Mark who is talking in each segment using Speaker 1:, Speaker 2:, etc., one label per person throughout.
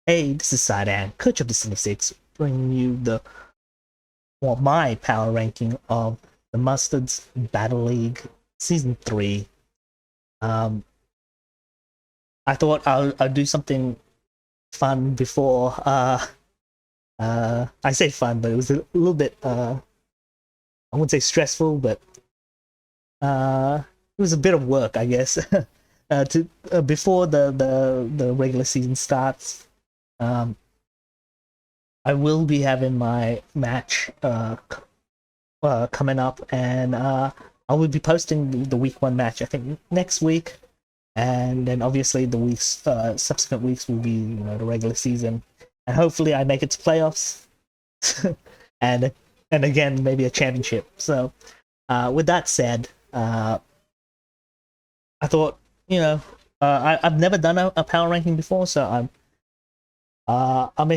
Speaker 1: Hey, this is Sidan, coach of the City 6, bringing you my power ranking of the Mustard's Battle League Season 3. Um, I thought I'll do something fun before, I say fun, but it was a little bit, I wouldn't say stressful, but it was a bit of work, I guess, before the regular season starts. Um, I will be having my match coming up, and I will be posting the week one match. I think next week, and then obviously the weeks subsequent weeks will be the regular season, and hopefully I make it to playoffs, and and again maybe a championship. So with that said, I thought I've never done a power ranking before, so I'm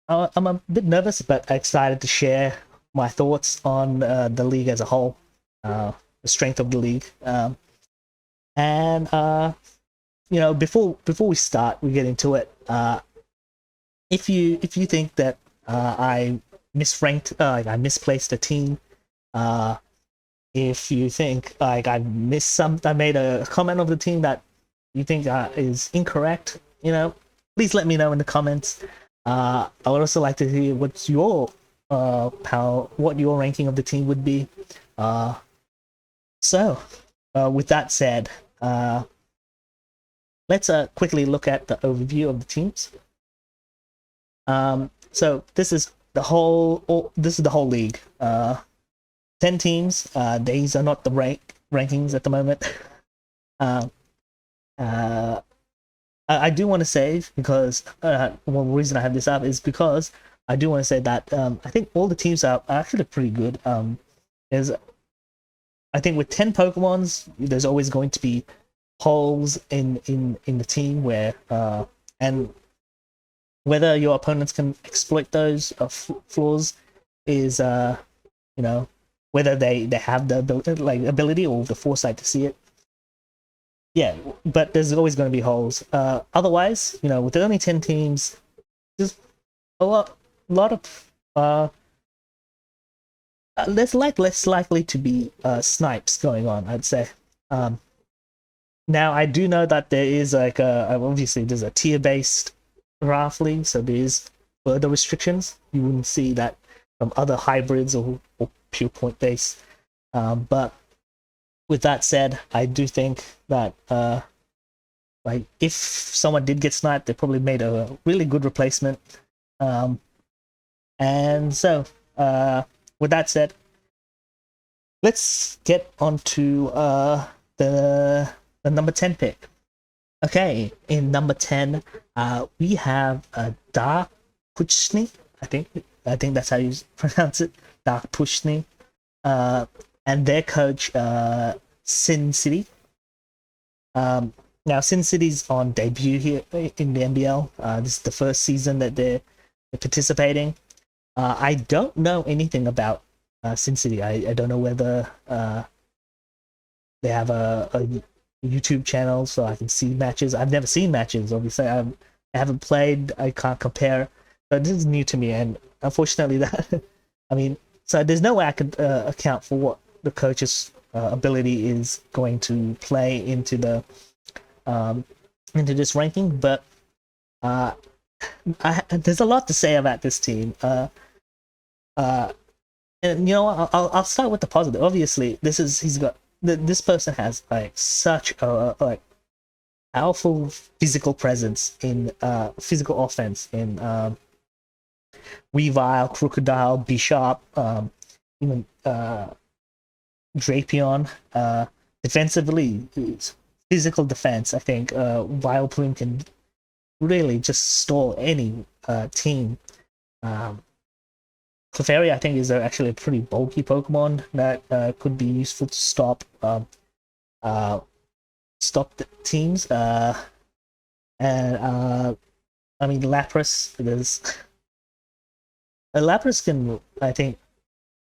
Speaker 1: a bit nervous but excited to share my thoughts on the league as a whole, the strength of the league, and before we start, we get into it. If you think that I misranked, like I misplaced a team, if you think like I missed some, I made a comment of the team that you think is incorrect, please let me know in the comments. I would also like to hear what's your what your ranking of the team would be. So, with that said, let's quickly look at the overview of the teams. So this is the whole league. 10 teams. These are not the rankings at the moment. I do want to say, because one reason I have this up is because I do want to say that I think all the teams are actually pretty good. There's, I think with 10 Pokemons, there's always going to be holes in the team where and whether your opponents can exploit those flaws is whether they have the ability or the foresight to see it. Yeah, but there's always going to be holes. Otherwise, with only 10 teams, there's a lot of there's less likely to be snipes going on, I'd say. Now I do know that there is obviously there's a tier-based draft league, so there's further restrictions. You wouldn't see that from other hybrids or pure point based. But with that said, I do think that if someone did get sniped, they probably made a really good replacement. And so with that said, let's get on to the number 10 pick. Okay, in number 10, we have Dark Pushni. I think that's how you pronounce it, Dark Pushni. And their coach, Sin City. Now, Sin City's on debut here in the MBL. This is the first season that they're participating. I don't know anything about Sin City. I don't know whether they have a YouTube channel so I can see matches. I've never seen matches, obviously. I haven't played. I can't compare. So this is new to me, and unfortunately, so there's no way I could account for what the coach's ability is going to play into this ranking. But there's a lot to say about this team. And I'll start with the positive. Obviously, this person has such a powerful physical presence in physical offense in Weavile, Crocodile, Bishop, even Drapion. Defensively, physical defense, I think Vileplume can really just stall any team. Clefairy, I think, is actually a pretty bulky Pokemon that could be useful to stop the teams. Lapras. Lapras can, I think,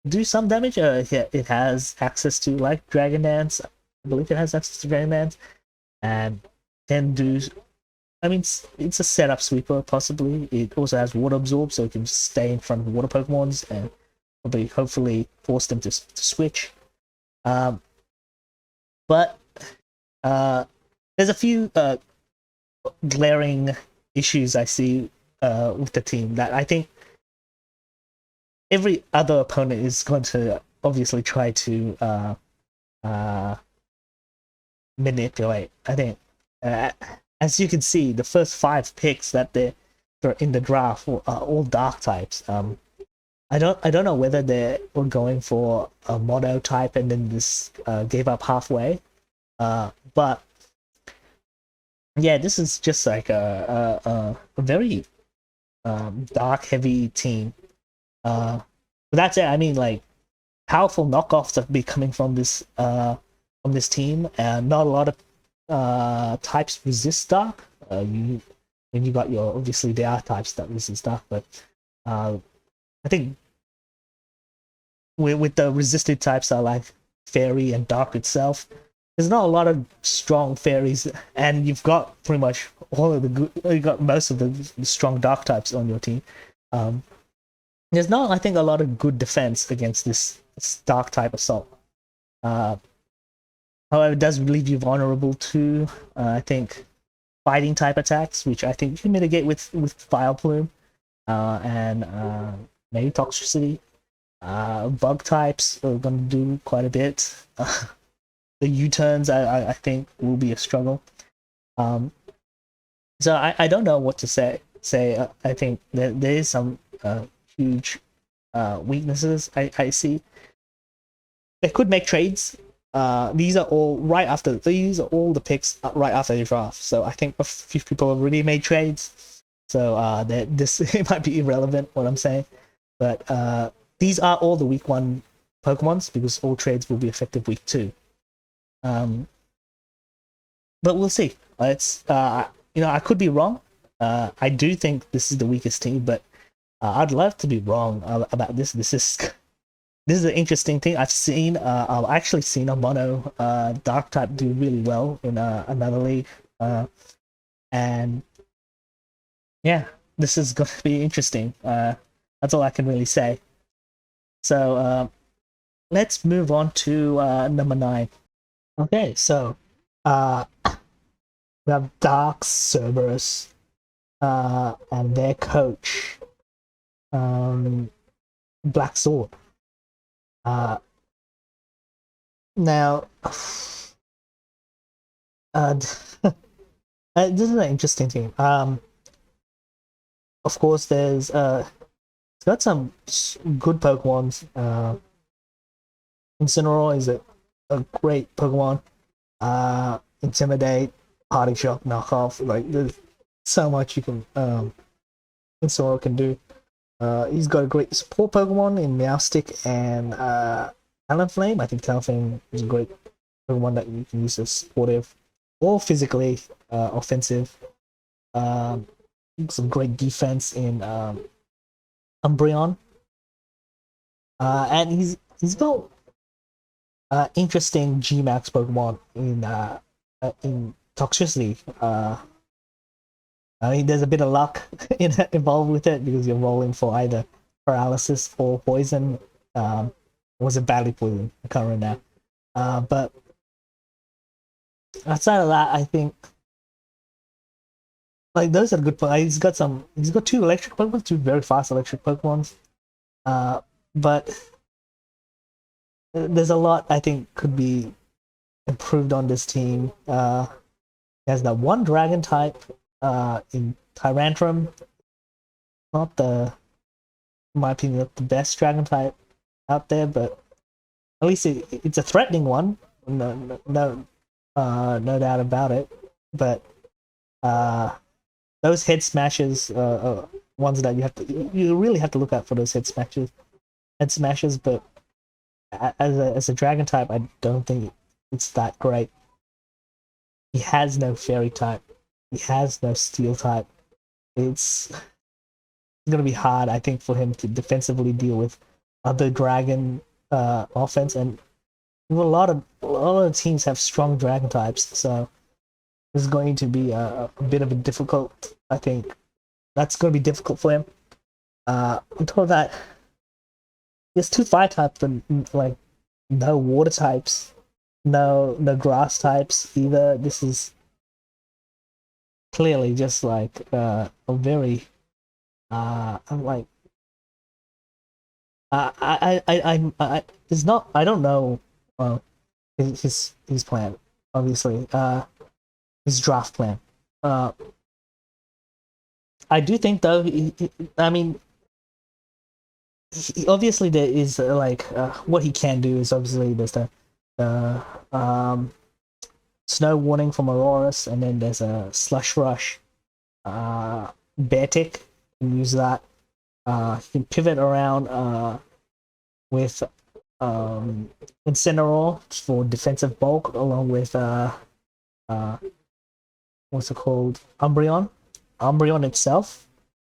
Speaker 1: do some damage. It has access to Dragon Dance. I believe it has access to Dragon Dance, and can do I mean, it's a setup sweeper, possibly. It also has water absorb, so it can stay in front of water Pokemons and probably, hopefully, force them to switch. Um, but there's a few glaring issues I see with the team that I think every other opponent is going to obviously try to uh, manipulate. I think, as you can see, the first 5 picks that they're in the draft are all dark types. I don't know whether they were going for a mono type and then this gave up halfway. But yeah, this is just like a very dark heavy team. But that's it. I mean, like, powerful knockoffs have been coming from this team, and not a lot of types resist dark. You got your, obviously there are types that resist dark, but I think with the resisted types are like fairy and dark itself. There's not a lot of strong fairies, and you've got pretty much all of the good. You got most of the strong dark types on your team. There's not, I think, a lot of good defense against this dark type assault. However, it does leave you vulnerable to, I think, fighting type attacks, which I think you can mitigate with Fire Plume and maybe Toxicity. Bug types are going to do quite a bit. The U-turns, I think, will be a struggle. So I don't know what to say. I think there is some huge weaknesses I see. They could make trades. These are all the picks right after the draft. So I think a few people have already made trades. So this it might be irrelevant what I'm saying, but these are all the week 1 Pokemons because all trades will be effective week 2. But we'll see. It's I could be wrong. I do think this is the weakest team, but I'd love to be wrong about this. This is an interesting thing. I've actually seen a mono dark type do really well in another league, and yeah, this is going to be interesting. That's all I can really say. So let's move on to number 9. Okay, so we have Dark Cerberus and their coach, Black Sword. Now, this is an interesting team. Of course, it's got some good Pokemons. Incineroar is a great Pokemon. Intimidate, Party Shock, Knockoff. Like, there's so much you can Incineroar can do. He's got a great support Pokemon in Meowstic and Talonflame. I think Talonflame is a great Pokemon that you can use as supportive or physically offensive. Some great defense in Umbreon. And he's got interesting G-Max Pokemon in Toxicity. I mean, there's a bit of luck involved with it because you're rolling for either paralysis or poison. Was it badly poison? I can't remember now. But outside of that, I think like those are good. He's got 2 electric Pokemon, 2 very fast electric Pokemons. But there's a lot I think could be improved on this team. He has that 1 Dragon type. In Tyrantrum, not in my opinion, not the best dragon type out there, but at least it's a threatening one. No doubt about it. But those head smashes are ones that you really have to look out for those head smashes. But as a dragon type, I don't think it's that great. He has no fairy type. He has no steel type. It's going to be hard, I think, for him to defensively deal with other dragon offense, and a lot of teams have strong dragon types. So is going to be a bit of a difficult. I think that's going to be difficult for him. On top of that, there's two fire types and like no water types, no grass types either. This is clearly just like a very I'm like there's not I don't know his plan obviously his draft plan. Uh, I do think though. I mean, obviously there is like what he can do is obviously there's the um, snow warning from Auroras, and then there's a slush rush, bear tick. You can use that. You can pivot around with Incineroar for defensive bulk, along with what's it called? Umbreon. Umbreon itself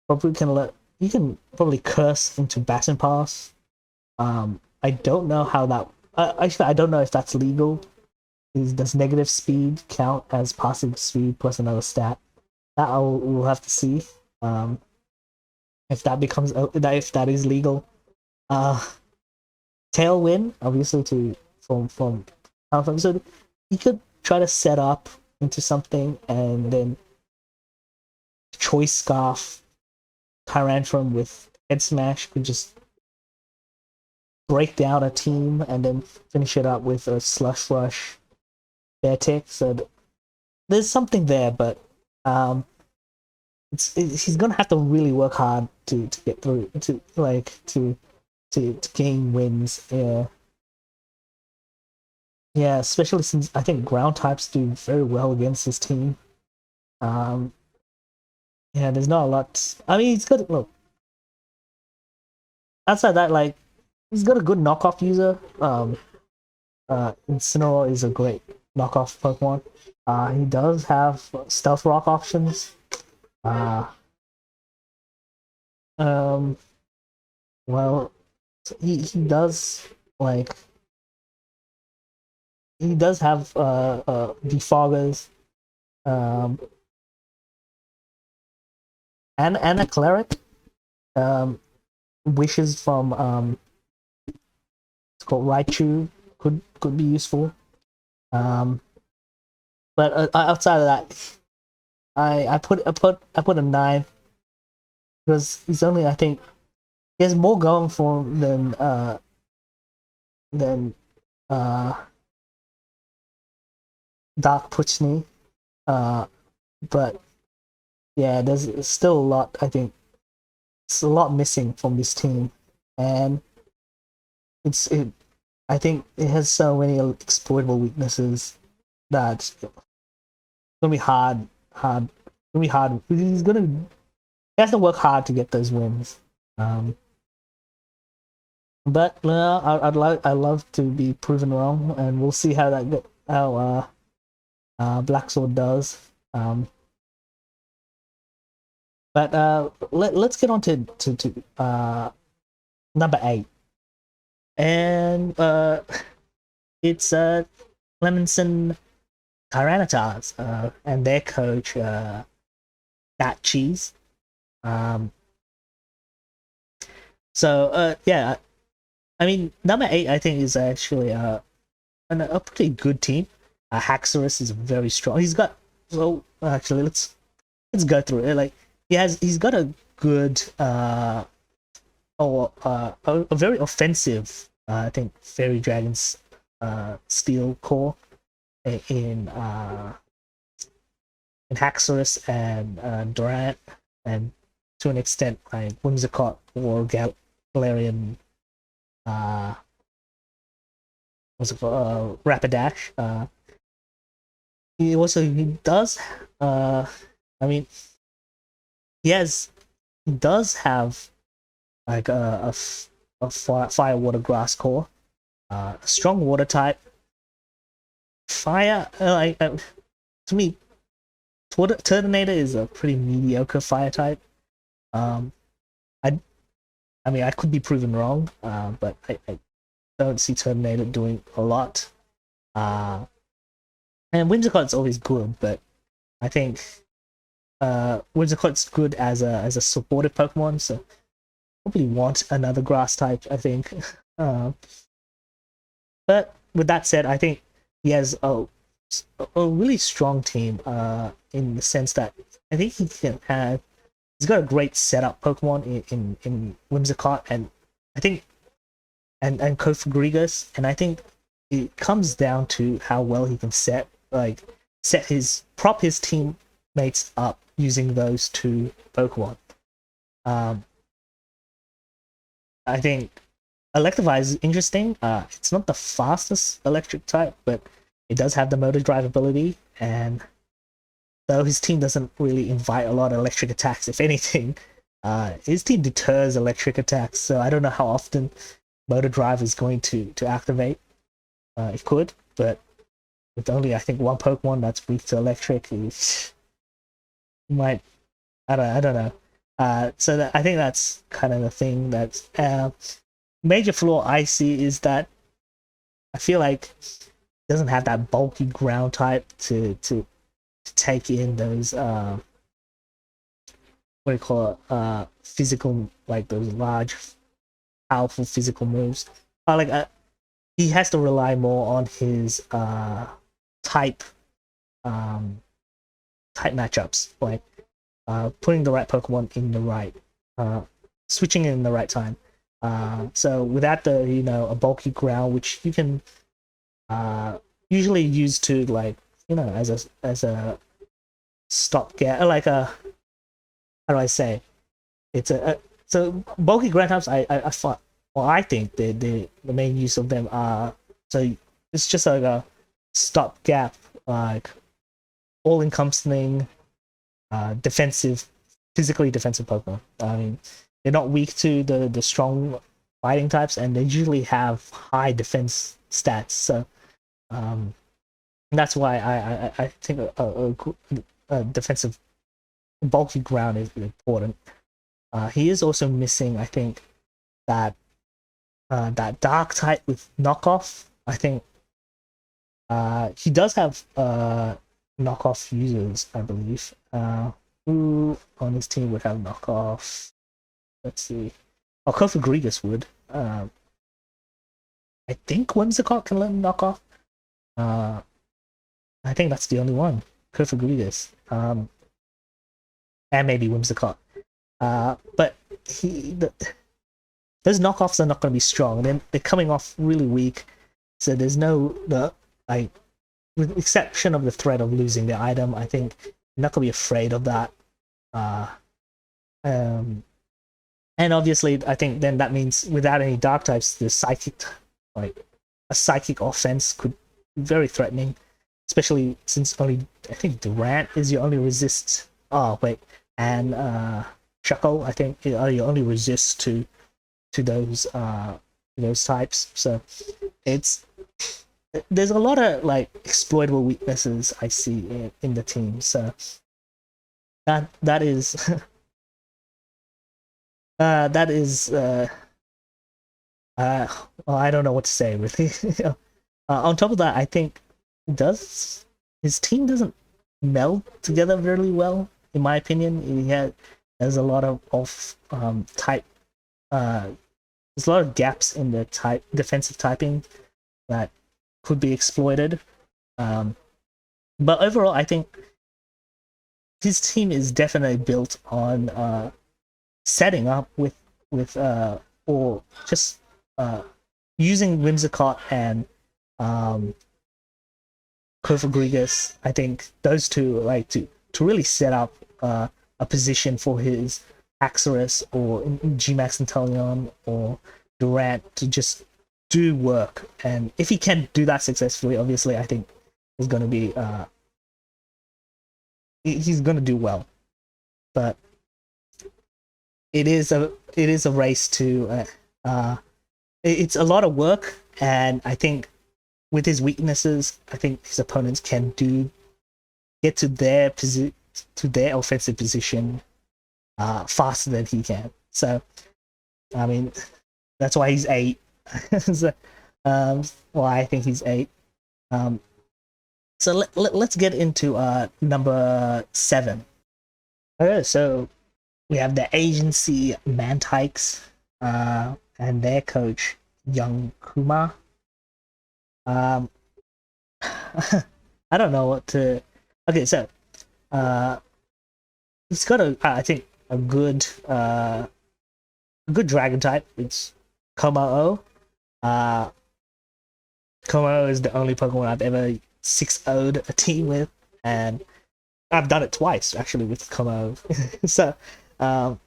Speaker 1: probably can let you can probably curse into Baton Pass. I don't know how that. Actually, I don't know if that's legal. Does negative speed count as passive speed plus another stat? That we'll have to see. If that becomes if that is legal. Tailwind, obviously, to from so you could try to set up into something and then choice scarf Tyrantrum with head smash could just break down a team and then finish it up with a slush rush bear tick. So there's something there, but he's gonna have to really work hard to get through to gain wins. Yeah, especially since I think ground types do very well against this team. Yeah, there's not a lot. I mean, he's got look. Outside that, like he's got a good knockoff user. Incineroar is a great knockoff Pokemon. He does have stealth rock options. Well, he does like he does have defoggers, and a cleric. Wishes from it's called Raichu could be useful. But outside of that, I put a 9 because he's only I think he has more going for him than Dark Puchni. But yeah, there's still a lot. I think it's a lot missing from this team, and I think it has so many exploitable weaknesses that it's gonna be hard. Gonna be hard. He has to work hard to get those wins. But I love to be proven wrong, and we'll see how Black Sword does. But let's get on to number 8, and it's Clemson Tyranitar and their coach That Cheese. So yeah, I mean number 8 I think is actually a pretty good team. Haxorus is very strong. He's got actually let's go through it. Like he's got a good a very offensive I think Fairy Dragon's Steel core in Haxorus and Durant, and to an extent like Whimsicott or Galarian what's it called Rapidash. He does I mean he does have like a fire water grass core, a strong water type. Fire to me, Turtonator is a pretty mediocre fire type. I mean I could be proven wrong, but I don't see Turtonator doing a lot. And Whimsicott's always good, but I think Whimsicott's good as a supportive Pokemon, so probably want another grass type, I think. Uh, but with that said, I think he has a really strong team in the sense that I think he's got a great setup Pokemon in Whimsicott, and I think and Kofagrigus, and I think it comes down to how well he can set his prop his teammates up using those two Pokemon. Um, I think Electivire is interesting. It's not the fastest electric type, but it does have the motor drive ability, and though his team doesn't really invite a lot of electric attacks, if anything, his team deters electric attacks. So I don't know how often motor drive is going to activate. It could, but with only I think one Pokemon that's weak to electric, it might I don't know. I think that's kind of the thing that's major flaw I see is that I feel like it doesn't have that bulky ground type to take in those what do you call it, physical, like those large powerful physical moves. He has to rely more on his type type matchups, like putting the right Pokemon in the right switching in the right time. So without the a bulky ground, which you can usually use to like as a stopgap, like a how do I say? It's so bulky ground types. I thought, well, I think the main use of them are so it's just like a stopgap, like all-encompassing defensive, physically defensive Pokemon. I mean, they're not weak to the strong fighting types, and they usually have high defense stats. So that's why I think a defensive bulky ground is important. He is also missing, I think, that that dark type with knockoff. I think he does have knockoff users, I believe. Who on his team would have knockoff? Let's see. Oh, Kofagrigus would. I think Whimsicott can learn knockoff. I think that's the only one. Kofagrigus. And maybe Whimsicott. But those knockoffs are not going to be strong. They're coming off really weak, so there's like, with the exception of the threat of losing the item, I think you're not going to be afraid of that. And obviously, I think then that means without any dark types, the psychic, like a psychic offense, could be very threatening, especially since only I think Durant is your only resist. Oh wait, and Shuckle, I think, are your only resist to those types. So there's a lot of like exploitable weaknesses I see in the team. So that is that is well, I don't know what to say really. On top of that, I think his team doesn't meld together really well, in my opinion. There's a lot of type there's a lot of gaps in the defensive typing that could be exploited. But overall, I think his team is definitely built on setting up with or just using Whimsicott and Kofagrigus. I think those two like to really set up a position for his Axorus or Gmax Inteleon or Durant to just do work. And if he can do that successfully, obviously I think he's going to be he's going to do well. But it is a race to it's a lot of work, and I think with his weaknesses, I think his opponents can get to their offensive position faster than he can. So I mean, that's why he's 8. Well, I think he's 8. So let's get into number 7. Okay, so we have the agency Mantykes, and their coach Young Kumar. Um, I don't know what to. Okay, so uh, he's got I think a good dragon type. It's Komao. Uh, Komao is the only Pokemon I've ever 6-0'd a team with, and I've done it twice actually with Komao. So, um,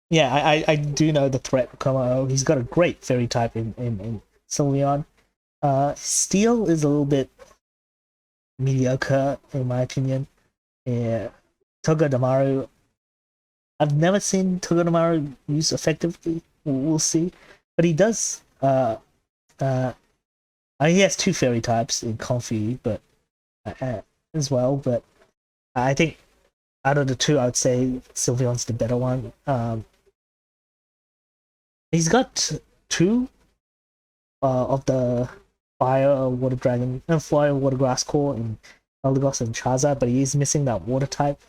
Speaker 1: yeah, I do know the threat of Komao. He's got a great fairy type in Sylveon. Steel is a little bit mediocre in my opinion. Yeah, Togedemaru. I've never seen Togedemaru used effectively. We'll see, but he does. Uh, he has two fairy types in Comfy, but as well. But I think out of the two, I would say Sylveon's the better one. He's got two of the fire water dragon and fire water grass core in Eldegoss and Charizard, but he is missing that water type.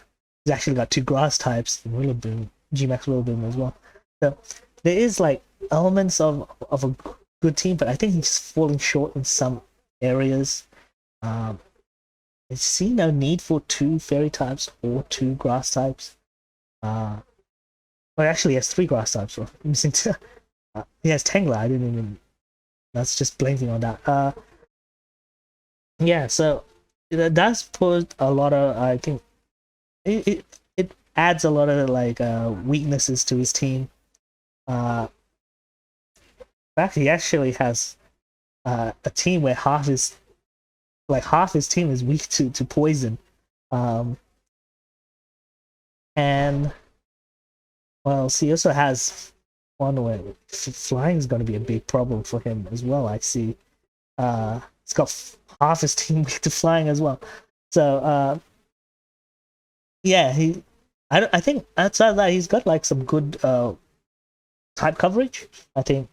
Speaker 1: He's actually got two grass types in Rillaboom, Gmax Rillaboom as well. So there is like elements of a good team, but I think he's falling short in some areas. I see no need for two fairy types or two grass types. Well, actually, he has three grass types. So I'm missing two. He has Tangela. I didn't even. That's just blanking on that. Yeah. So it does put a lot of. I think it adds a lot of like weaknesses to his team. In fact, he actually has a team where half his team is weak to poison. And well, he also has one where flying is going to be a big problem for him as well. I see. He's got half his team weak to flying as well. So yeah, I think outside of that he's got like some good type coverage. I think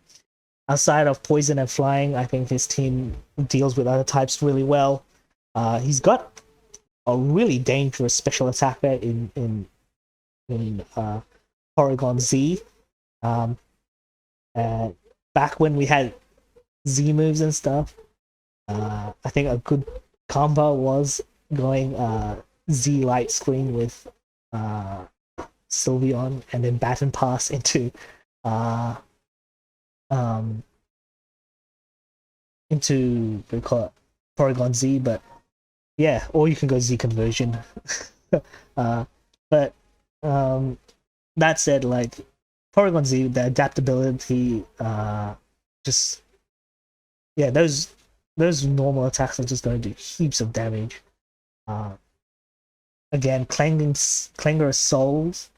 Speaker 1: outside of poison and flying, I think his team deals with other types really well. He's got a really dangerous special attacker in Porygon Z. Back when we had Z moves and stuff, I think a good combo was going Z light screen with Sylveon and then baton pass into we call it Porygon Z, but yeah, or you can go Z conversion. But that said, like Porygon Z, the adaptability, just yeah, those normal attacks are just going to do heaps of damage. Again, Clangorous Souls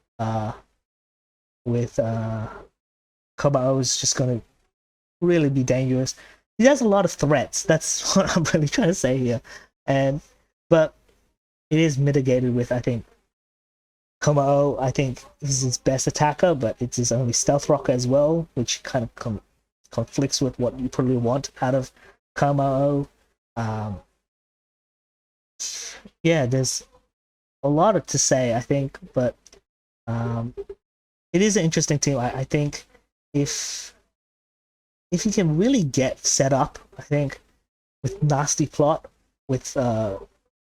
Speaker 1: with Komao is just going to really be dangerous. He has a lot of threats. That's what I'm really trying to say here, but it is mitigated with, I think, Komao. I think is his best attacker, but it's his only stealth rocker as well, which kind of conflicts with what you probably want out of Komao. Yeah, there's a lot to say, I think, but it is an interesting team. I think if he can really get set up, I think with Nasty Plot, with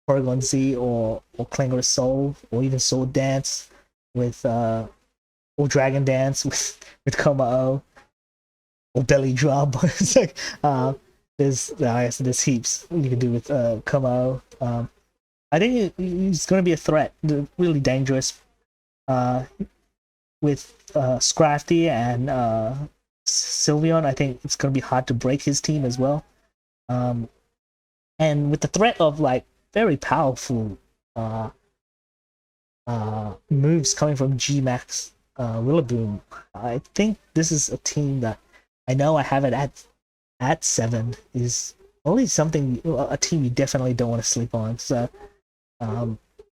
Speaker 1: Porygon Z or Clangorous Soul, or even Sword Dance with or Dragon Dance with Komao, or Belly Drum. It's like there's heaps you can do with Komao. I think he's going to be a threat, really dangerous. With Scrafty and Sylveon, I think it's going to be hard to break his team as well. And with the threat of like very powerful moves coming from Gmax Rillaboom, I think this is a team that I know I have it at 7 is only something, a team you definitely don't want to sleep on. So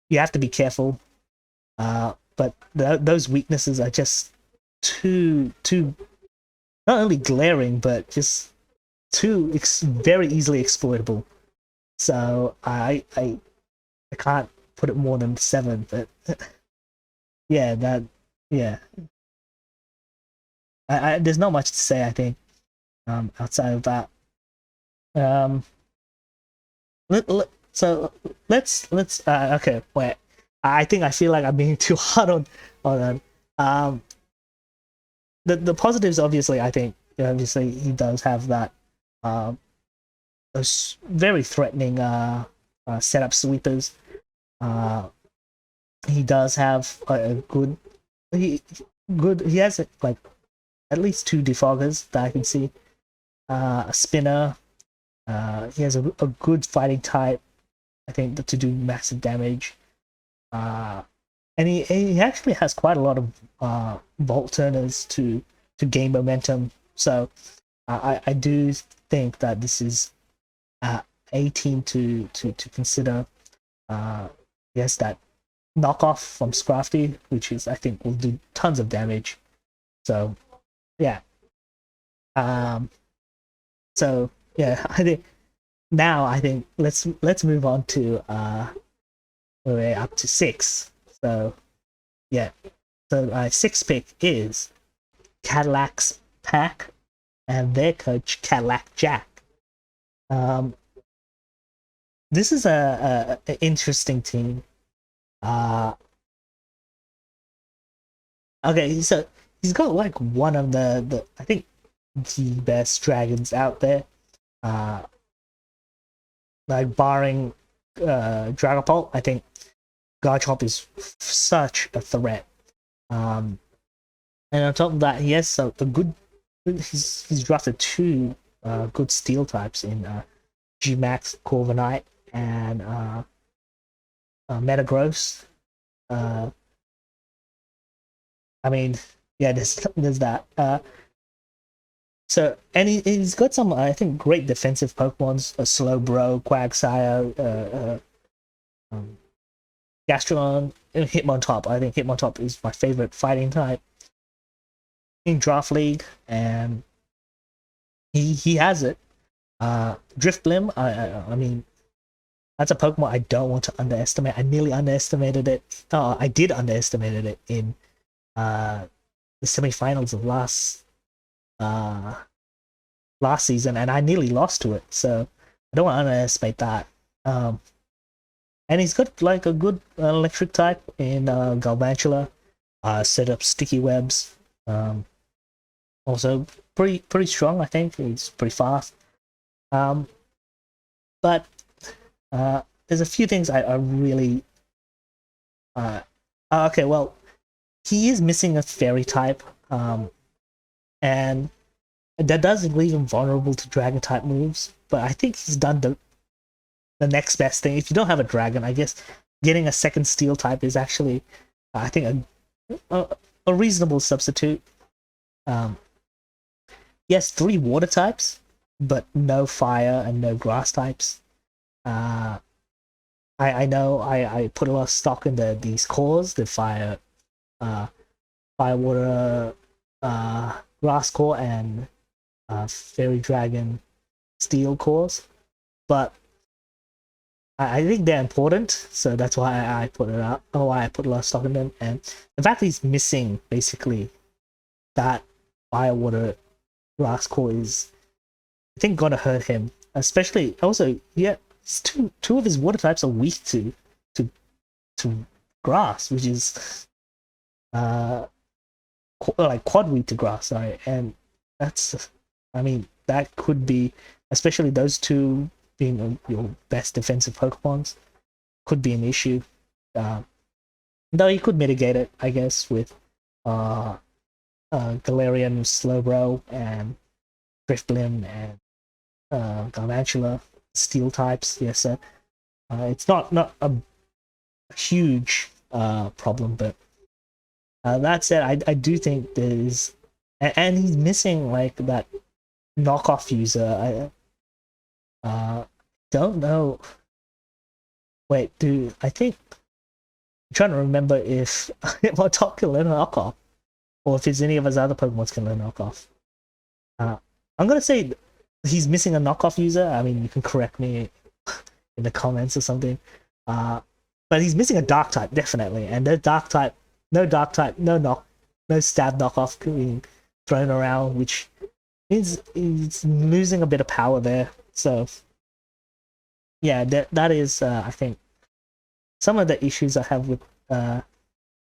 Speaker 1: you have to be careful. But those weaknesses are just too not only glaring, but just too very easily exploitable. So I can't put it more than 7, but yeah, that yeah. There's not much to say, I think, outside of that. Um, so let's okay, wait. I think I feel like I'm being too hard on that. The positives, obviously, I think obviously he does have that those very threatening setup sweepers. Uh, he does have a good he has like at least 2 defoggers that I can see. A spinner. He has a good fighting type, I think, to do massive damage. And he actually has quite a lot of vault turners to gain momentum. So I do think that this is a team to consider. He has that knockoff from Scrafty, which is I think will do tons of damage. So yeah. So yeah, I think now let's move on to we're up to 6. So yeah. So my 6th pick is Cadillac's Pack and their coach Cadillac Jack. This is a interesting team. Okay, so he's got like one of the I think the best dragons out there. Like barring Dragapult, I think Garchomp is such a threat. And on top of that, he has a good. He's drafted 2 good steel types in G-Max, Corviknight, and Metagross. I mean, yeah, there's that. So and he's got some I think great defensive Pokemons: Slowbro, Quagsire, Gastrodon, and Hitmontop. I think Hitmontop is my favorite fighting type in Draft League, and he has it. Drifblim, I mean, that's a Pokemon I don't want to underestimate. I nearly underestimated it. Oh, I did underestimate it in the semifinals of last season, and I nearly lost to it. So I don't want to underestimate that. And he's got like a good electric type in Galvantula. Set up sticky webs. Also pretty strong. I think he's pretty fast. But there's a few things I really. Okay, well, he is missing a fairy type, and that does leave him vulnerable to dragon type moves. But I think he's done the next best thing. If you don't have a dragon, I guess getting a second steel type is actually, I think, a reasonable substitute. Yes, 3 water types, but no fire and no grass types. I know I put a lot of stock in these cores, the fire, water, grass core, and fairy dragon steel cores, but I think they're important, so that's why I put it up. Oh, why I put a lot of stock in them, and the fact that he's missing basically that fire water grass core is, I think, gonna hurt him. Especially also, yeah, two of his water types are weak to grass, which is like quad weak to grass. Sorry, and that's, I mean, that could be, especially those 2 being your best defensive Pokemons, could be an issue. Though you could mitigate it, I guess, with Galarian, Slowbro, and Drifblim, and Galvantula, steel types. Yes, it's not a huge problem, but that said, I do think there's, and he's missing like that knockoff user. I don't know. Wait, dude, I think I'm trying to remember if Hitmontop can learn knockoff, or if there's any of his other Pokemon can learn knockoff. I'm gonna say he's missing a knockoff user. I mean, you can correct me in the comments or something. But he's missing a dark type definitely, and the dark type, no stab knockoff being thrown around, which means he's losing a bit of power there. So yeah, that is I think some of the issues I have with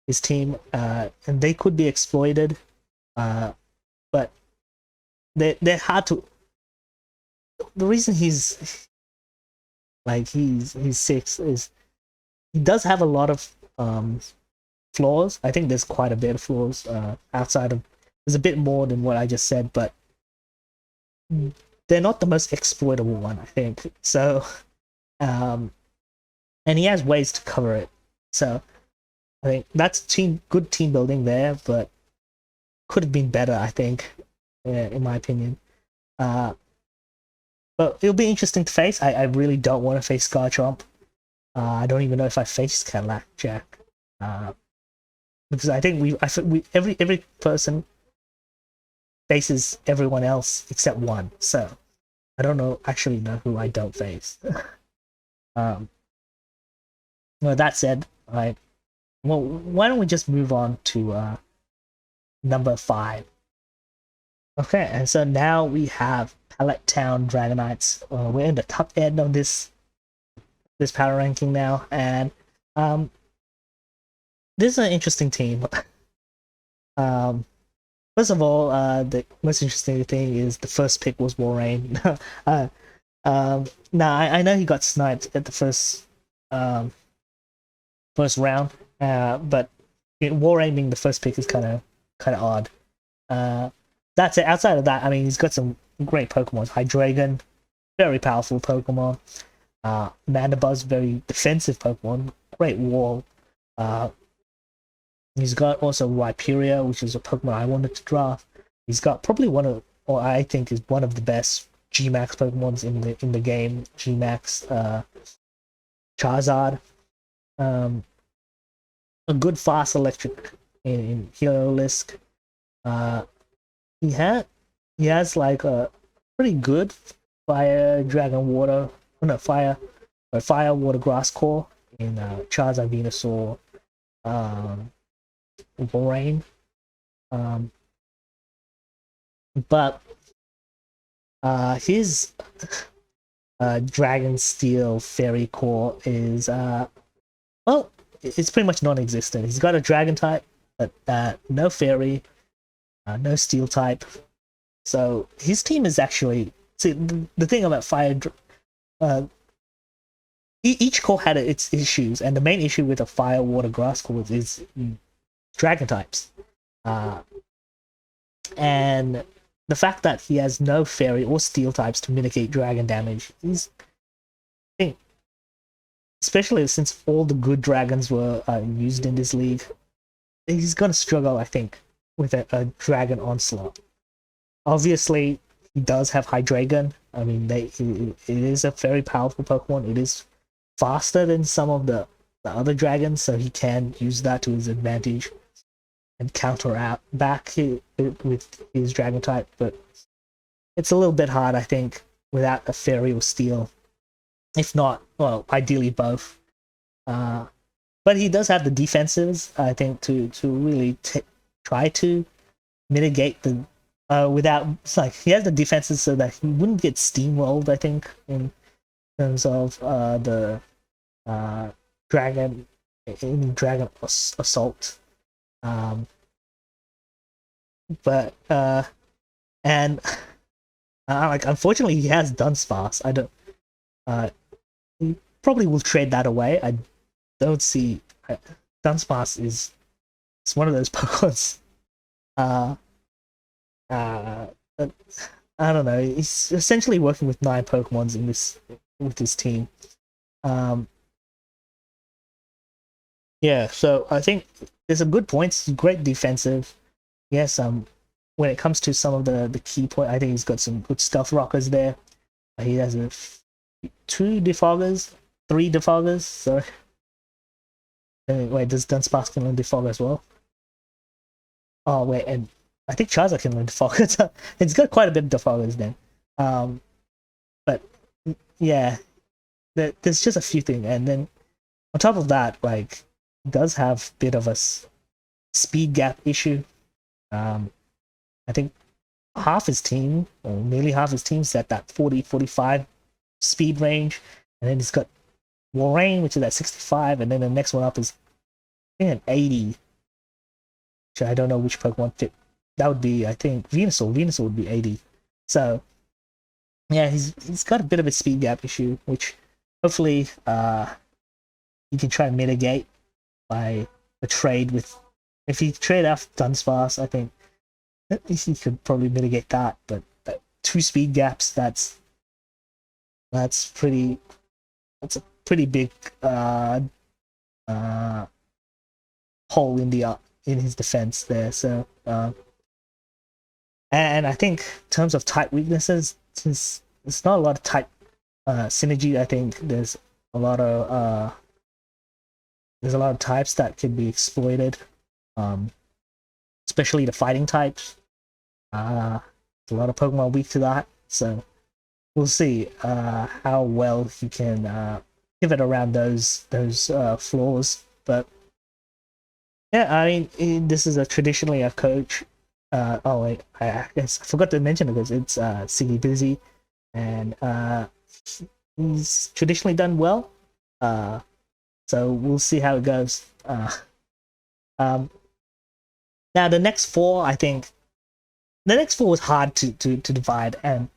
Speaker 1: his team, and they could be exploited, but they're hard to. The reason he's six is he does have a lot of flaws. I think there's quite a bit of flaws outside of. There's a bit more than what I just said, but they're not the most exploitable one, I think. So, and he has ways to cover it. So, I think that's good team building there, but could have been better, I think, in my opinion. But it'll be interesting to face. I really don't want to face Garchomp. I don't even know if I faced Cadillac Jack. Because I think every person faces everyone else except one. So I don't actually know who I don't face. Well, that said, why don't we just move on to number 5? Okay, and so now we have Pallet Town Dragonites. We're in the top end of this power ranking now, and this is an interesting team. First of all, the most interesting thing is the first pick was Warrain. Now I know he got sniped at the first round, but Warrain being the first pick is kind of odd. That's it. Outside of that, I mean, he's got some great Pokemon. Hydreigon, very powerful Pokemon. Mandibuzz, very defensive Pokemon. Great Wall. He's got also Rhyperior, which is a Pokemon I wanted to draft. He's got probably or I think is one of the best G-Max Pokemons in the game. G-Max Charizard. A good fast electric in Heliolisk. He has like a pretty good fire water grass core in Charizard, Venusaur, Warrain. But his Dragon Steel Fairy core is well, it's pretty much non-existent. He's got a Dragon type, but no Fairy, no Steel type. So his team is actually the thing about Fire. Each core had its issues, and the main issue with a Fire, Water, Grass core is Dragon types, and the fact that he has no Fairy or Steel types to mitigate Dragon damage is, I think, especially since all the good dragons were used in this league, he's gonna struggle, I think, with a Dragon Onslaught. Obviously, he does have Hydreigon. I mean, it is a very powerful Pokemon. It is faster than some of the other dragons, so he can use that to his advantage and counter out back with his Dragon type. But it's a little bit hard, I think, without a Fairy or Steel. If not, well, ideally both. But he does have the defenses, I think, to really try to mitigate the without. It's like he has the defenses so that he wouldn't get steamrolled, I think, in terms of the Dragon Assault. But and like, unfortunately, he has Dunsparce. I don't. He probably will trade that away. I don't see. Dunsparce is one of those Pokemons. I don't know. He's essentially working with 9 Pokemons with his team. Yeah, so I think there's some good points. Great defensive. Yes, when it comes to some of the key point, I think he's got some good Stealth Rockers there. He has 3 Defoggers. Sorry. Wait, does Dunsparce can learn Defog as well? Oh wait, and I think Charizard can learn Defog. It's got quite a bit of Defoggers then. But yeah, there's just a few things, and then on top of that, like, it does have a bit of a speed gap issue. I think half his team, or nearly half his team, set that 40-45 speed range, and then he's got Warrain, which is at 65, and then the next one up is, I think, an 80. Which I don't know which Pokemon fit. That would be, I think, Venusaur. Venusaur would be 80. So yeah, he's got a bit of a speed gap issue, which hopefully you can try and mitigate by a trade with. If you trade off Dunsparce, I think at least you could probably mitigate that. But two speed gaps, that's pretty. That's a pretty big hole in his defense there. So and I think in terms of type weaknesses, since there's not a lot of type synergy, I think there's a lot of types that can be exploited, especially the fighting types. There's a lot of Pokemon weak to that, so we'll see how well he can pivot around those flaws. But yeah, I mean, this is traditionally a coach. Oh wait, I guess I forgot to mention it because it's Siggy Busy, and he's traditionally done well. So we'll see how it goes. Now the next four, I think, the next four was hard to divide, and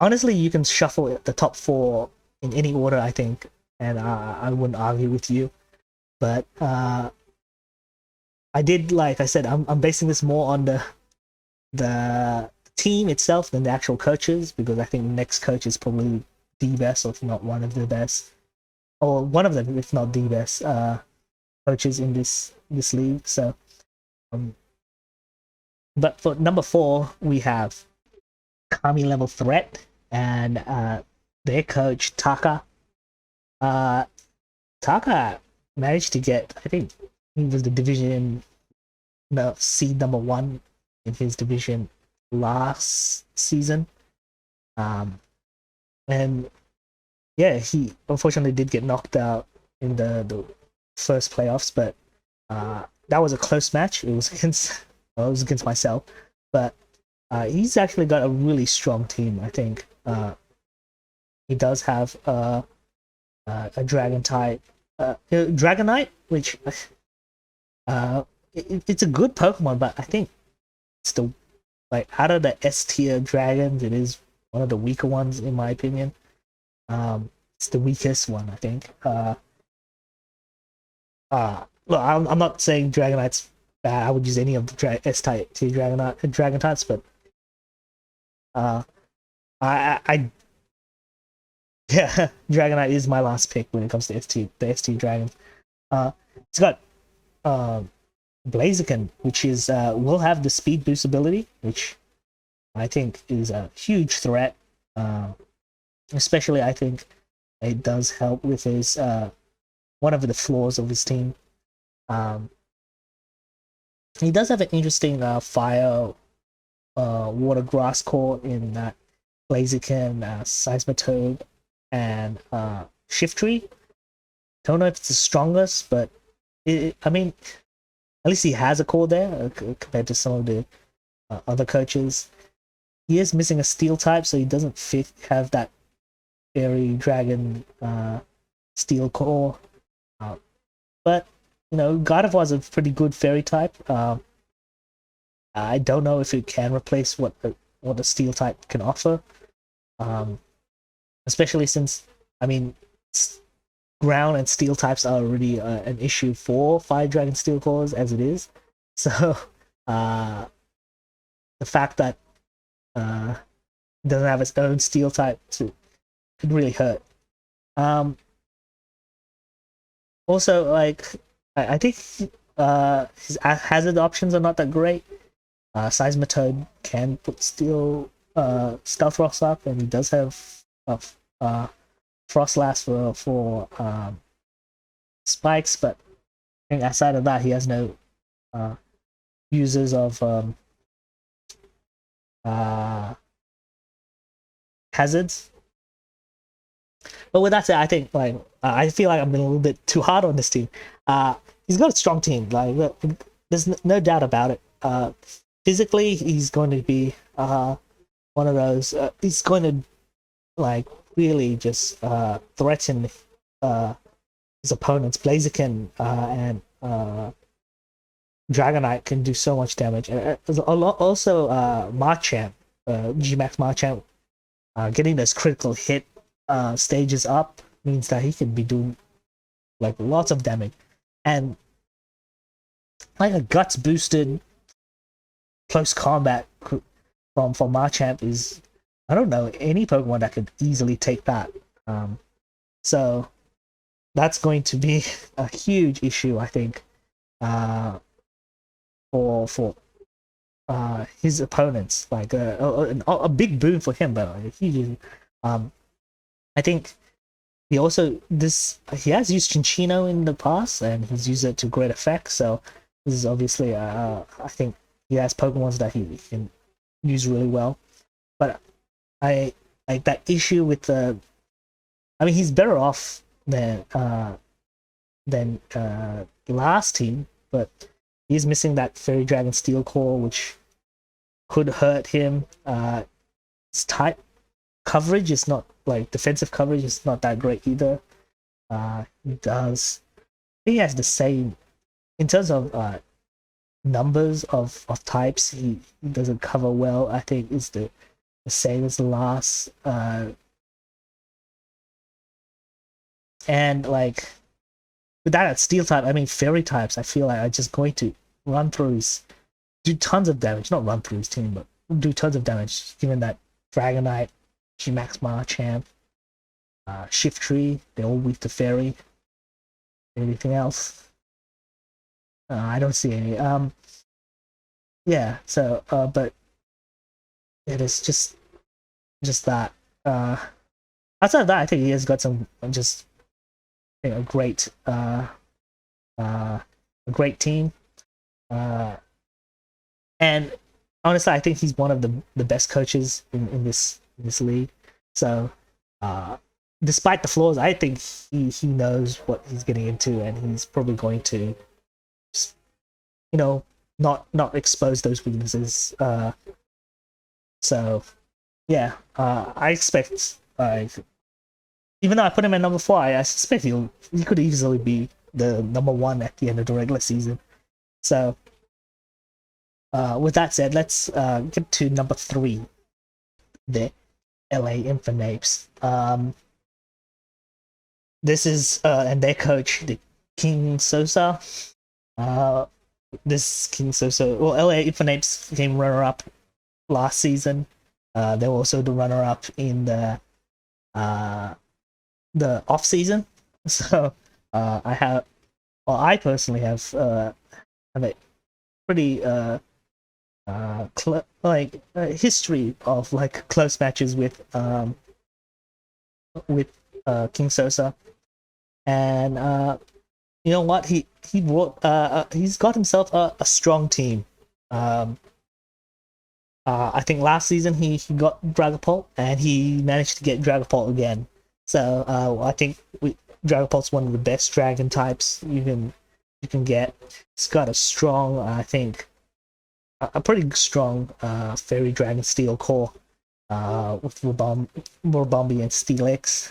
Speaker 1: honestly, you can shuffle the top four in any order, I think, and I wouldn't argue with you. But I did, like I said, I'm basing this more on the team itself than the actual coaches, because I think the next coach is probably the best, or if not one of the best, or one of them, if not the best coaches in this league. So, but for number 4, we have Kami level threat and their coach Taka. Taka managed to get, I think he was the division seed number 1 in his division last season. And yeah, he unfortunately did get knocked out in the first playoffs, but that was a close match. It was against myself, but he's actually got a really strong team. I think he does have a dragon type, Dragonite, which it's a good Pokemon, but I think it's the, like, out of the S tier dragons, it is one of the weaker ones in my opinion. It's the weakest one, I think. Look, I'm not saying Dragonite's bad. I would use any of the S tier dragon types, but I yeah, Dragonite is my last pick when it comes to the ST dragons. It's got Blaziken, which is will have the speed boost ability, which I think is a huge threat. Especially, I think it does help with his one of the flaws of his team. He does have an interesting fire, water, grass core in that Blaziken, Seismitoad, and Shiftry. Don't know if it's the strongest, but I mean, at least he has a core there compared to some of the other coaches. He is missing a steel type, so he doesn't have that fairy dragon steel core. But Gardevoir is a pretty good fairy type. I don't know if it can replace what the steel type can offer. Especially since, I mean, ground and steel types are already an issue for Fire Dragon Steel cores as it is. So the fact that it doesn't have its own steel type could really hurt. Also, like, I think his hazard options are not that great. Seismitoad can put steel Stealth Rocks up, and he does have Frostlass for spikes, but I think outside of that, he has no users of hazards. But with that said, I think like I feel like I'm being a little bit too hard on this team. He's got a strong team. Like there's no doubt about it. Physically, he's going to be one of those. He's going to like really just threaten his opponents. Blaziken and Dragonite can do so much damage. There's a lot also Marchant, Gmax Marchant, getting those critical hit stages up means that he can be doing like lots of damage. And like a guts boosted close combat from Marchant is, I don't know any Pokemon that could easily take that. So that's going to be a huge issue, I think, for his opponents. Like a big boon for him, but like, I think he has used Chinchino in the past, and he's used it to great effect. So this is obviously, I think he has Pokemons that he can use really well. But I like that issue with the. I mean, he's better off than the last team, but he's missing that Fairy Dragon Steel Core, which could hurt him. His type coverage is not like defensive coverage is not that great either. He has the same in terms of numbers of types. He doesn't cover well. I think is the same as the last. And like with that steel type, I mean fairy types, I feel like are just going to run through do tons of damage. Not run through his team, but do tons of damage, given that Dragonite, Gmax Marchant, Shiftry, they're all weak to fairy. Anything else? I don't see any. Yeah, so but it is just that. Outside of that, I think he has got some just a great a great team. And honestly, I think he's one of the best coaches in this league. So despite the flaws, I think he knows what he's getting into, and he's probably going to just, not expose those weaknesses. So yeah, I expect even though I put him at number 4, I suspect he could easily be the number 1 at the end of the regular season. So with that said, let's get to number 3, the LA Infinapes. This is and their coach, the King Sosa. This King Sosa, well, LA Infinapes came runner-up last season. They were also the runner-up in the off season. So I personally have a pretty history of like close matches with King Sosa, and you know what, he brought he's got himself a strong team. I think last season he got Dragapult, and he managed to get Dragapult again. So I think Dragapult's one of the best dragon types you can get. It's got a strong, I think, a pretty strong Fairy Dragon Steel core with Moribombi and Steelix.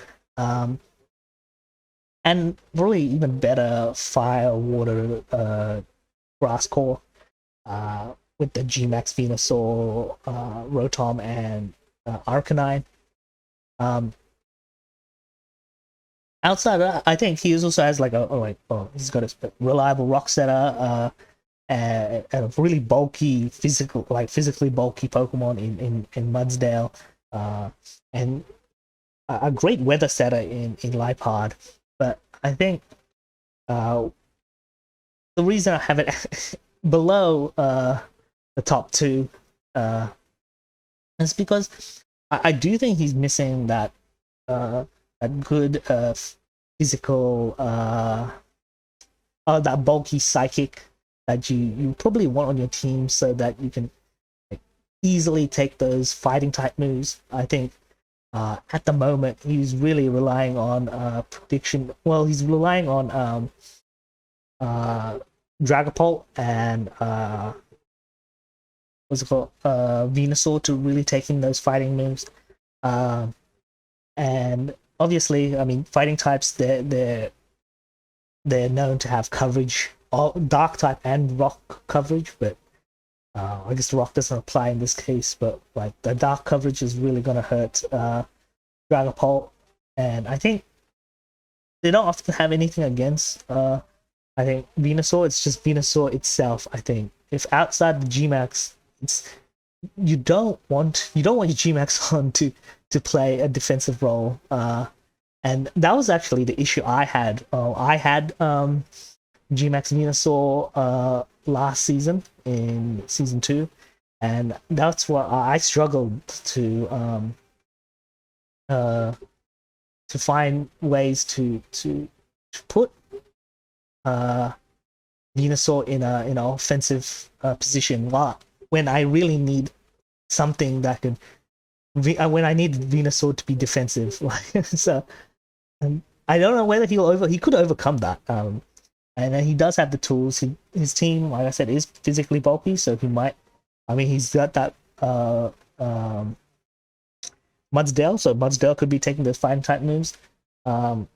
Speaker 1: And really even better Fire, Water, Grass core with the Gmax Venusaur, Rotom, and Arcanine. Outside of that, I think he also has like he's got a reliable Rock Setter, and a really bulky physically bulky Pokemon in Mudsdale, and a great Weather Setter in Liepard. But I think the reason I have it below the top 2 is because I do think he's missing that a good physical that bulky psychic that you probably want on your team, so that you can like, easily take those fighting type moves. I think At the moment, he's really relying on prediction. Well, he's relying on Dragapult and what's it called, Venusaur to really take in those fighting moves. Um, and obviously, I mean, fighting types they're known to have coverage, all dark type and rock coverage, but I guess rock doesn't apply in this case. But like the dark coverage is really gonna hurt Dragapult, and I think they don't often have anything against. I think Venusaur. It's just Venusaur itself. I think if outside the Gmax, it's you don't want your Gmax on to play a defensive role. And that was actually the issue I had. I had Gmax Venusaur last season in season 2, and that's what I struggled to find ways to put Venusaur in an offensive position when I really need something that could when I need Venusaur to be defensive. So I don't know whether he could overcome that. And he does have the tools. His team, like I said, is physically bulky, so he might. I mean, he's got that Mudsdale, so Mudsdale could be taking those fighting type moves. But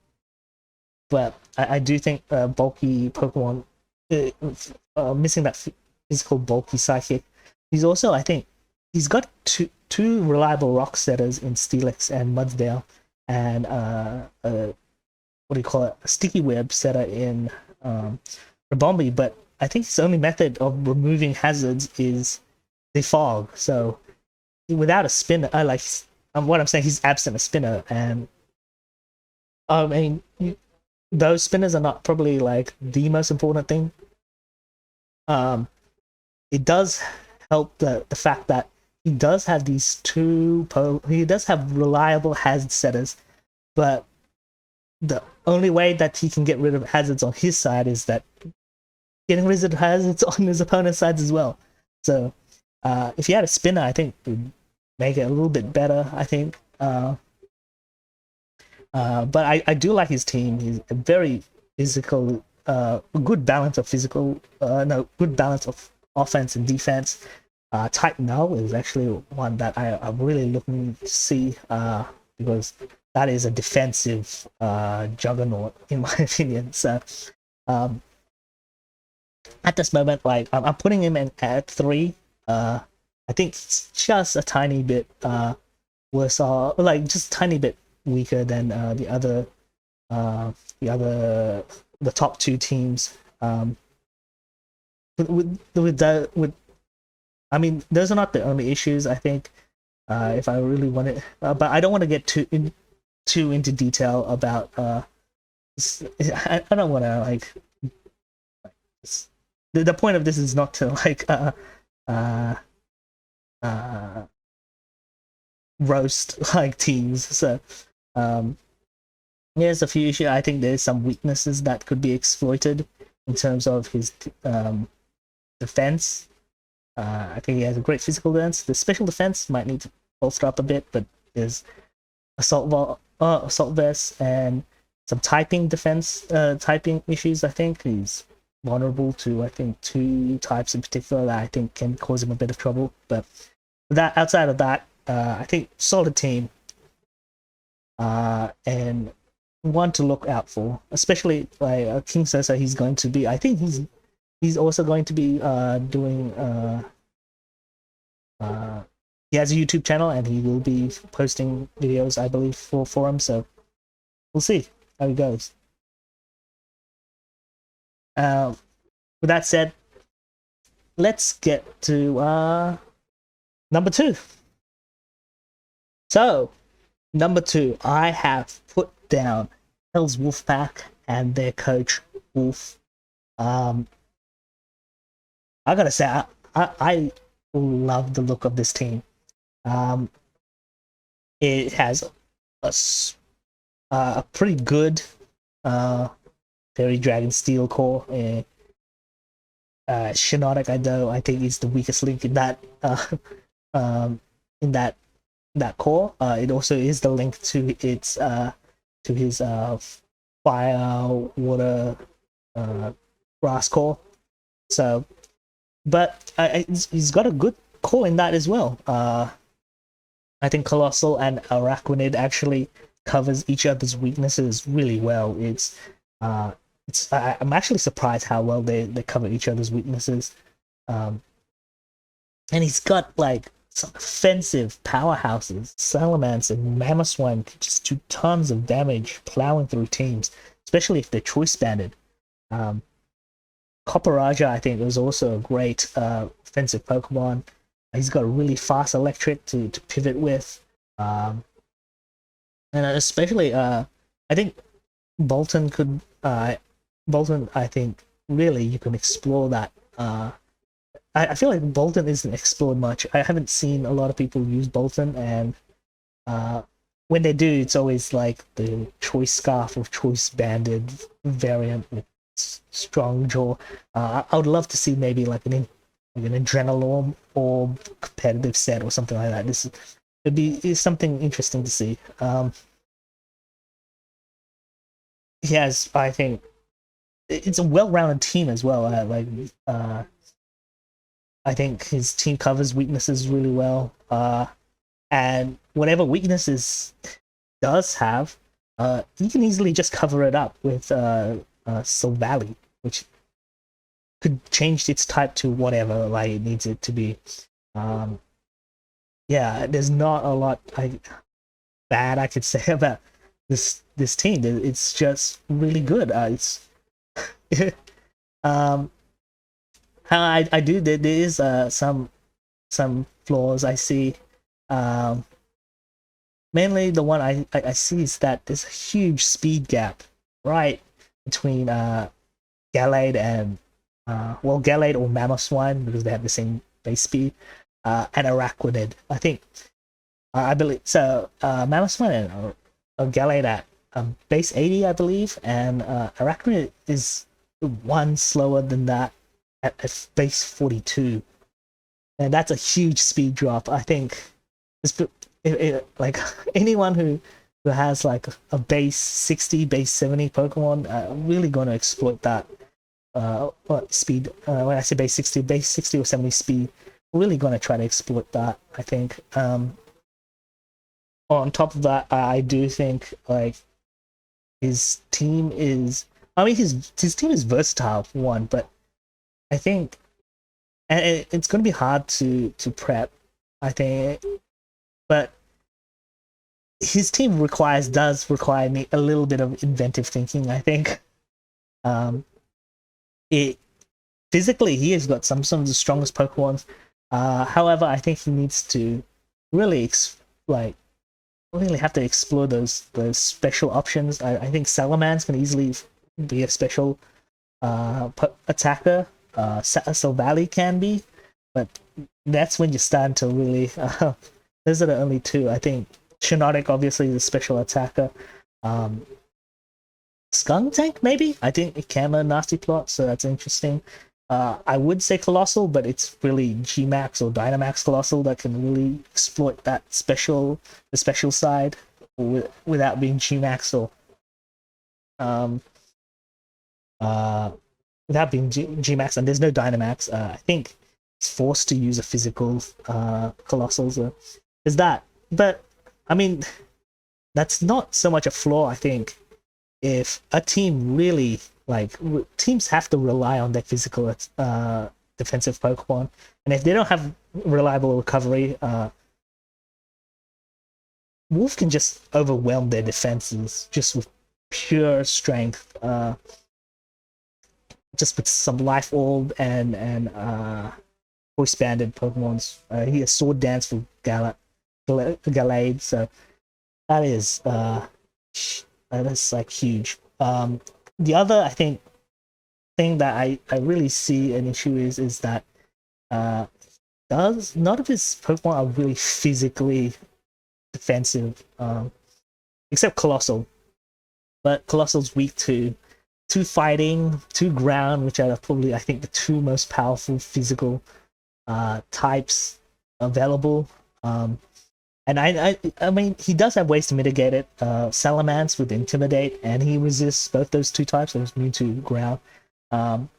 Speaker 1: I do think bulky Pokemon missing that physical bulky psychic. He's also, I think, he's got two reliable rock setters in Steelix and Mudsdale, and what do you call it? A sticky web setter in Rabombi. But I think his only method of removing hazards is the fog. So without a spinner, what I'm saying, he's absent a spinner, and I mean, those spinners are not probably like the most important thing. It does help the fact that he does have he does have reliable hazard setters, but the only way that he can get rid of hazards on his side is that getting rid of hazards on his opponent's sides as well. So if he had a spinner, I think it would make it a little bit better, I think. But I do like his team. He's a very physical, good balance of good balance of offense and defense. Type Null is actually one that I'm really looking to see because that is a defensive juggernaut in my opinion. So at this moment, like I'm putting him at 3. I think it's just a tiny bit worse, like just a tiny bit weaker than the top 2 teams. I mean, those are not the only issues. I think if I really want it, but I don't want to get too into detail about. I don't want to like. The point of this is not to like roast like teams. So there's a few issues. I think there's some weaknesses that could be exploited in terms of his defense. I think he has a great physical defense. The special defense might need to bolster up a bit, but there's assault vest and some typing issues. I think he's vulnerable to 2 types in particular that I think can cause him a bit of trouble. But outside of that, I think solid team, and one to look out for, especially like King Sosa. He's going to be. I think he's also going to be doing. He has a YouTube channel and he will be posting videos, I believe, for him. So we'll see how he goes. With that said, let's get to number 2. So, number 2, I have put down Hell's Wolfpack and their coach Wolf. I gotta say, I love the look of this team. It has a pretty good Fairy Dragon Steel core. Shiinotic, I think, is the weakest link in that that core. It also is the link to its to his fire, water, grass core. So, but he's got a good core in that as well. I think Colossal and Araquanid actually covers each other's weaknesses really well. I'm actually surprised how well they cover each other's weaknesses. Um, and he's got like some offensive powerhouses. Salamence and Mamoswine can just do tons of damage plowing through teams, especially if they're choice banded. Um, Copperaja, I think, was also a great offensive Pokemon. He's got a really fast electric to pivot with. And especially, I think Bolton could. Bolton, I think, really you can explore that. I feel like Bolton isn't explored much. I haven't seen a lot of people use Bolton, and when they do, it's always like the choice scarf or choice banded variant with strong jaw. I would love to see maybe like an adrenaline or competitive set or something like that. Is something interesting to see. He has, I think, it's a well-rounded team as well. I think his team covers weaknesses really well. And whatever weaknesses does have, he can easily just cover it up with Silvally, which could change its type to whatever like it needs it to be. Yeah, there's not a lot bad I could say about this team. It's just really good. It's I do there is some flaws I see. Mainly the one I see is that there's a huge speed gap right between Gallade and Gallade or Mamoswine, because they have the same base speed, and Araquanid. I think I believe so. Mamoswine and Gallade at base 80, I believe, and Araquanid is one slower than that at base 42, and that's a huge speed drop. I think like anyone who has like a base 60, base 70 Pokemon really going to exploit that speed. When I say base 60 or 70 speed, really going to try to exploit that, I think. On top of that, I do think like his team is, I mean, his team is versatile for one, but I think, and it's going to be hard to prep, I think, but his team does require me a little bit of inventive thinking, I think. It physically he has got some of the strongest Pokemon. However, I think he needs to really really have to explore those special options. I think Salamence can easily be a special attacker. Silvally can be, but that's when you're starting to really. Those are the only two. I think Shiinotic obviously is a special attacker. Skuntank maybe. I think it can learn Nasty Plot, so that's interesting. I would say Colossal, but it's really Gmax or Dynamax Colossal that can really exploit that the special side without being Gmax or without being Gmax, and there's no Dynamax. I think it's forced to use a physical Colossal. So there's that. But I mean, that's not so much a flaw. I think if a team really teams have to rely on their physical defensive Pokemon, and if they don't have reliable recovery, Wolf can just overwhelm their defenses just with pure strength, just with some Life Orb and voice banded Pokemons. He has Sword Dance for Gallade, so that's like huge. The other, I think, thing that I really see an issue is that none of his Pokemon are really physically defensive, except Colossal. But Colossal's weak to fighting, to ground, which are probably, I think, the two most powerful physical types available. And I mean, he does have ways to mitigate it. Salamence with Intimidate, and he resists both those two types. So he's immune to ground. Um,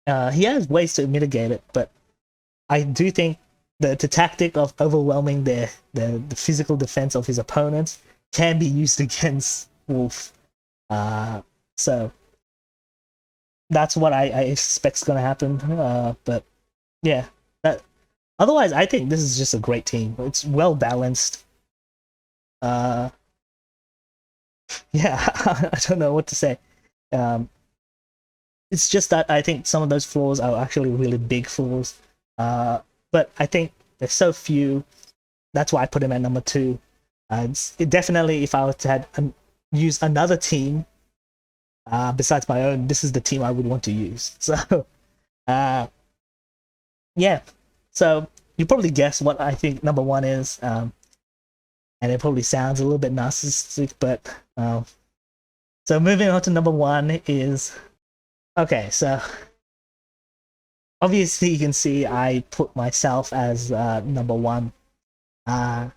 Speaker 1: he has ways to mitigate it, but I do think the tactic of overwhelming the physical defense of his opponents can be used against Wolf. So that's what I expect is going to happen. But yeah, that. Otherwise, I think this is just a great team. It's well balanced. Yeah, I don't know what to say. Um, it's just that I think some of those flaws are actually really big flaws. But I think there's so few. That's why I put him at number 2. Definitely, if I were to use another team besides my own, this is the team I would want to use. So, yeah. So you probably guess what I think number 1 is, and it probably sounds a little bit narcissistic, but so moving on to number 1 is okay. So obviously you can see I put myself as number 1. I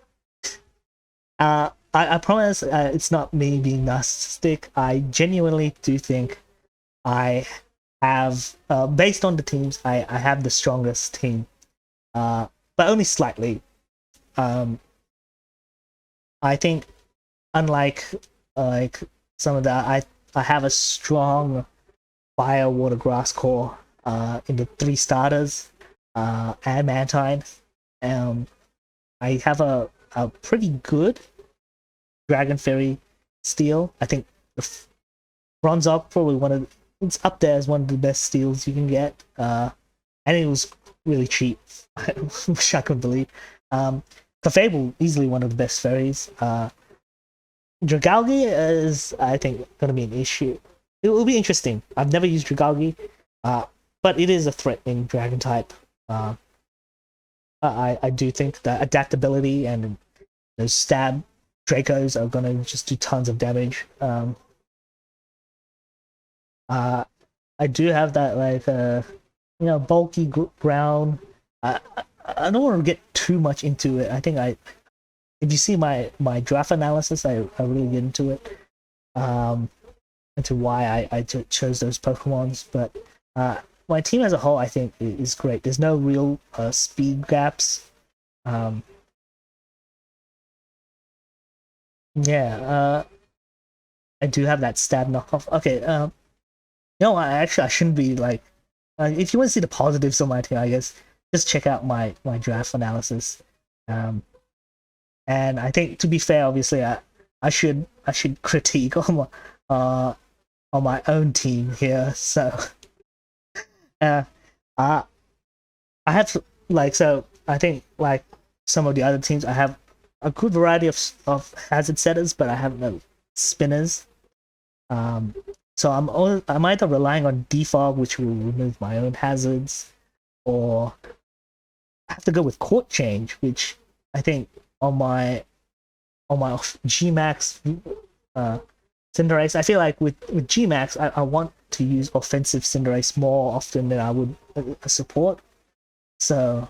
Speaker 1: promise it's not me being narcissistic. I genuinely do think I have, based on the teams, I have the strongest team, but only slightly. I think, unlike like some of that, I have a strong fire, water, grass core in the 3 starters and Mantine. I have a pretty good Dragon Fairy steel. I think the Bronzok probably it's up there as one of the best steals you can get. And it was really cheap, which I couldn't believe. Clefable, easily one of the best fairies. Dragalge is, I think, going to be an issue. It will be interesting. I've never used Dragalge, but it is a threatening dragon type. I do think that adaptability and those stab Dracos are going to just do tons of damage. I do have that, like, bulky ground. I don't want to get too much into it. I think if you see my draft analysis, I really get into it, into why I chose those Pokemons. But my team as a whole, I think, is great. There's no real speed gaps. Yeah, I do have that stab knockoff. Okay, I shouldn't be like. If you want to see the positives of my team, I guess just check out my draft analysis. And I think, to be fair, obviously, I should critique on my own team here. So, I have so I think, like some of the other teams, I have a good variety of hazard setters, but I have no spinners. So I'm either relying on defog, which will remove my own hazards, or I have to go with court change, which I think on my Gmax Cinderace, I feel like with Gmax, I want to use offensive Cinderace more often than I would a support. So,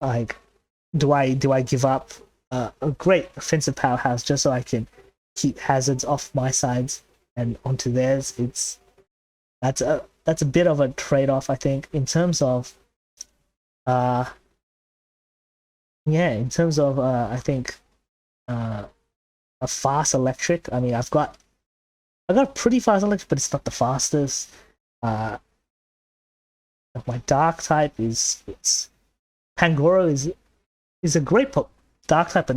Speaker 1: like, do I give up a great offensive powerhouse just so I can keep hazards off my sides and onto theirs? That's a bit of a trade-off, I think, in terms of I think a fast electric. I mean, I've got a pretty fast electric, but it's not the fastest. My dark type it's Pangoro is a great dark type, but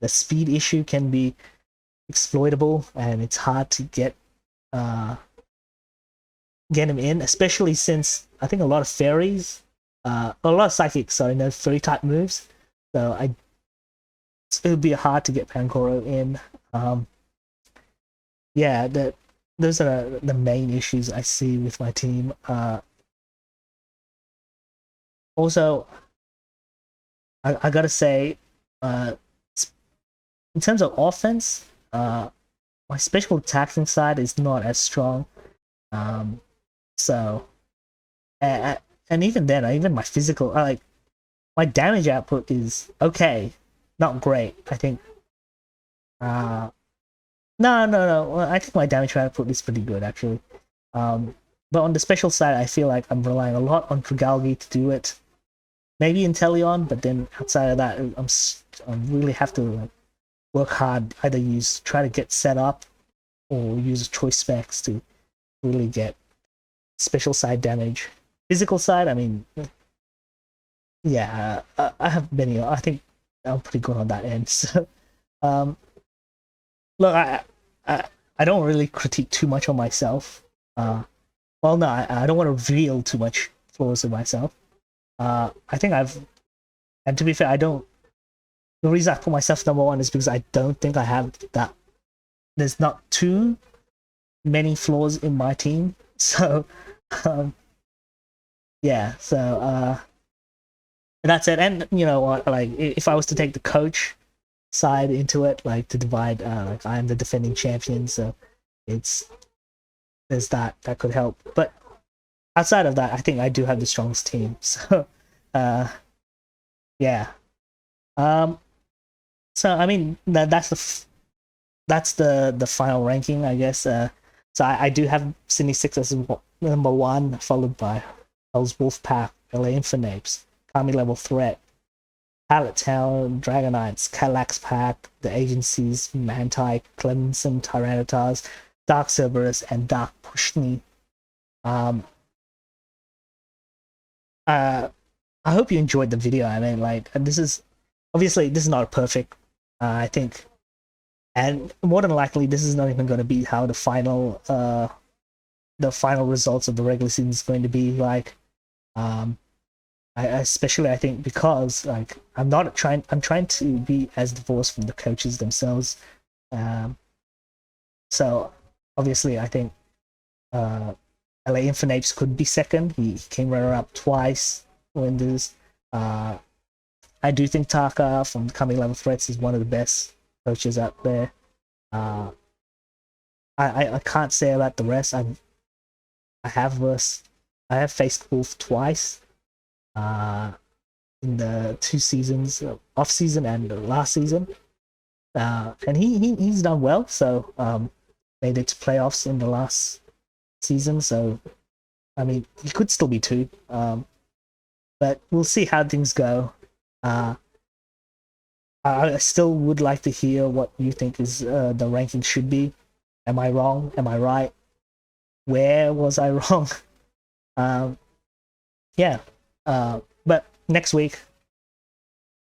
Speaker 1: the speed issue can be exploitable, and it's hard to get him in, especially since I think a lot of fairies, a lot of psychics, sorry, no fairy type moves. So it would be hard to get Pangoro in. Yeah, those are the main issues I see with my team. Also, I gotta say, in terms of offense, my special attacking side is not as strong. So, and even then, even my physical, my damage output is okay, not great. I think. No. Well, I think my damage output is pretty good actually. But on the special side, I feel like I'm relying a lot on Trugalgi to do it. Maybe Inteleon, but then outside of that, I really have to like, work hard. Either try to get set up, or use choice specs to really get special side damage. Physical side, I mean, yeah, I have many. I think I'm pretty good on that end. So, look, I don't really critique too much on myself. Well, no, I don't want to reveal too much flaws of myself. I think and to be fair, I don't. The reason I put myself number one is because I don't think I have that. There's not too many flaws in my team, so yeah. So that's it. And you know what? Like, if I was to take the coach side into it, like to divide, like I am the defending champion, so there's that could help. But outside of that, I think I do have the strongest team. So yeah. So I mean that's the final ranking, I guess. So I do have Sydney Six as number one, followed by Hell's Wolfpack, LA Infinapes, Kami Level Threat, Pallet Town, Dragonites, Cadillacs Pack, The Agencies, Manti, Clemson, Tyranitar, Dark Cerberus, and Dark Pushni. I hope you enjoyed the video. I mean, like, this is not perfect. I think, and more than likely, this is not even going to be how the final results of the regular season is going to be like. Especially I think because like I'm trying to be as divorced from the coaches themselves. So obviously I think LA Infinapes could be second. He came runner up twice when this. I do think Taka from Coming Level Threats is one of the best coaches out there. I can't say about the rest. I have faced Wolf twice. In the 2 seasons, off season and last season, and he's done well. So made it to playoffs in the last season. So I mean, he could still be 2. But we'll see how things go. I still would like to hear what you think is the ranking should be. Am I wrong? Am I right? Where was I wrong? Yeah. But next week,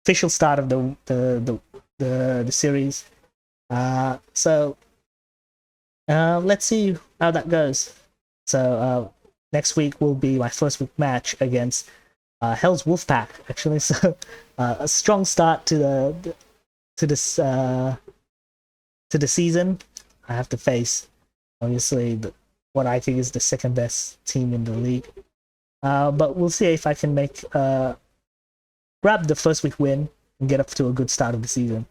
Speaker 1: official start of the series. So let's see how that goes. So next week will be my first week match against Hell's Wolfpack. Actually, so a strong start to the season. I have to face obviously what I think is the second best team in the league. But we'll see if I can grab the first week win and get up to a good start of the season.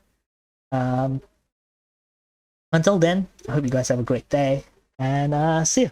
Speaker 1: Until then, I hope you guys have a great day, and see you.